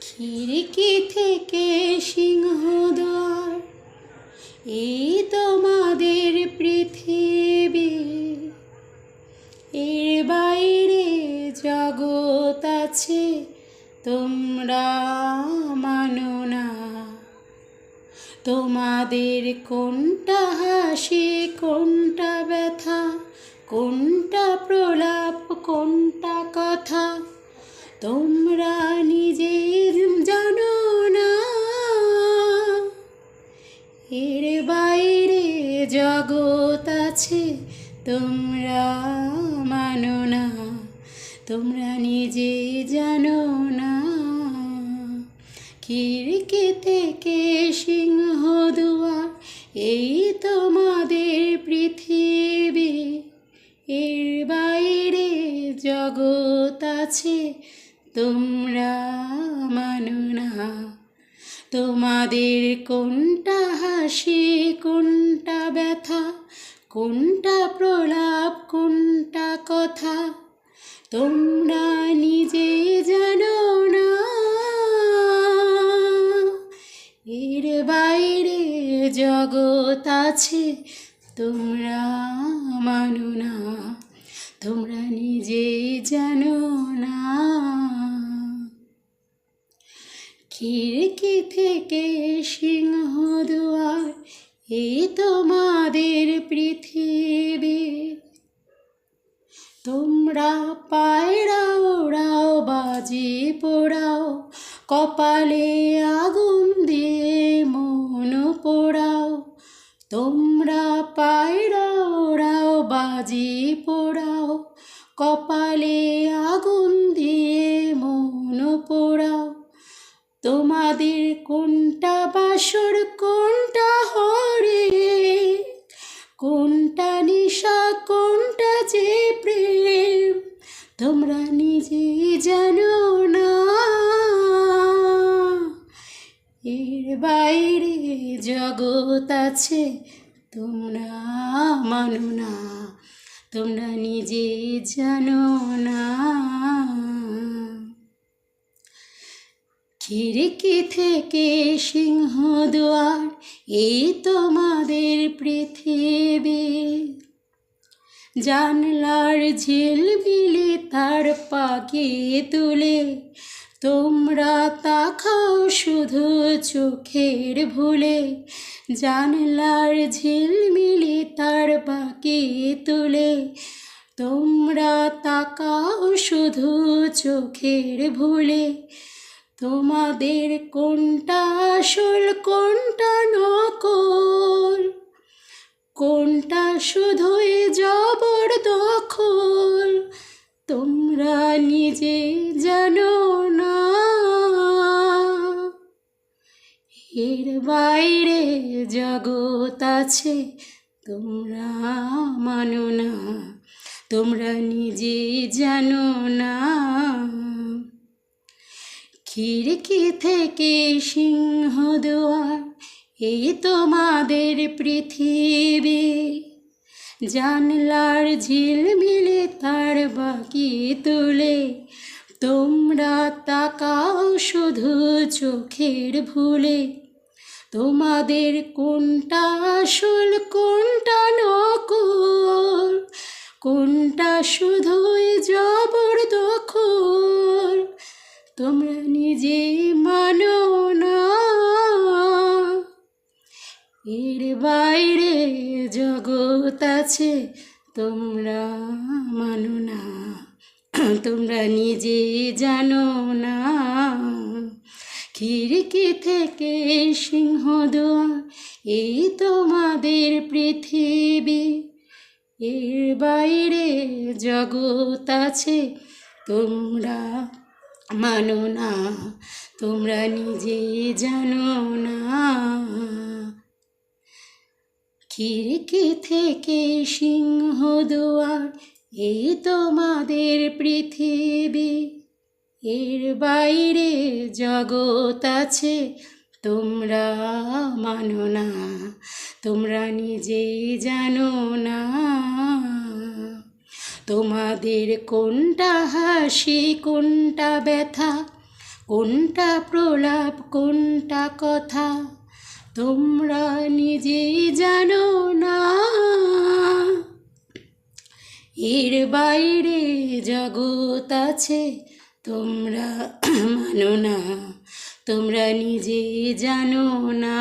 খিড়কি থেকে সিংহদ্বার, এই তোমাদের পৃথিবী। এর বাইরে জগৎ আছে, তোমরা মানো না। তোমাদের কোনটা হাসি, কোনটা ব্যথা, কোনটা প্রলাপ, কোনটা কথা, তোমরা নিজে জানো না। এর বাইরে জগৎ আছে, তোমরা মানো না। তোমরা নিজে জানো না। খিড়কি থেকে সিংহদুয়ার, এই তোমাদের পৃথিবী। এর বাইরে জগৎ আছে, তোমরা মানো না। তোমাদের কোনটা হাসি, কোনটা ব্যথা, কোনটা প্রলাপ, কোনটা কথা, তোমরা নিজে জানো না। এর বাইরে জগৎ আছে, তোমরা মানো না। তোমরা নিজে জানো না। খিড়কি থেকে সিংহদুয়ার, এই তোমাদের পৃথিবী। তোমরা পায়রা ওড়াও, বাজি পোড়াও, কপালে আগুন দিয়ে মন পোড়াও। তোমরা পায়রা ওড়াও, বাজি পোড়াও, কপালে আগুন দিয়ে মন পোড়াও। তোমাদের কোনটা বাসর, কোনটা হরে, কোনটা নিশা, কোনটা যে প্রেম, তোমরা নিজে জানো না। এর বাইরে জগৎ আছে, তোমরা মানো না। তোমরা নিজে জানো না। খিড়কি থেকে সিংহদুয়ার, এই তোমাদের পৃথিবী। জানলার ঝিলমিলি তার পাখি তুলে, তোমরা তাকাও শুধু চোখের ভুলে। জানলার ঝিলমিলি তার পাখি তুলে, তোমরা তাকাও শুধু চোখের ভুলে। তোমাদের কোনটা আসল, কোনটা নকল, কোনটা শুধুই জবরদখল, তোমরা নিজে জানো না। এর বাইরে জগৎ আছে, তোমরা মানো না। তোমরা নিজে জানো না। খিড়কি থেকে সিংহদুয়ার, এই তোমাদের পৃথিবী। জানলার ঝিলমিলে তার বাকি তুলে, তোমরা তাকাও শুধু চোখের ভুলে। তোমাদের কোনটা আসল, কোনটা নকল, কোনটা শুধুই জবরদখল, তোমরা নিজে মানো না। এর বাইরে জগৎ আছে, তোমরা মানো না। তোমরা নিজে জানো না। খিড়কি থেকে সিংহদুয়ার, এই তোমাদের পৃথিবী। এর বাইরে জগৎ আছে, তোমরা মানো না। তোমরা নিজে জানো না। খিড়কি থেকে সিংহদুয়ার, এই তোমাদের পৃথিবী। এর বাইরে জগৎ আছে, তোমরা মানো না। তোমরা নিজে জানো না। তোমাদের কোনটা হাসি, কোনটা ব্যথা, কোনটা প্রলাপ কোনটা কথা তোমরা নিজেই জানো না। এর বাইরে জগৎ আছে তোমরা মানো না, তোমরা নিজেই জানো না।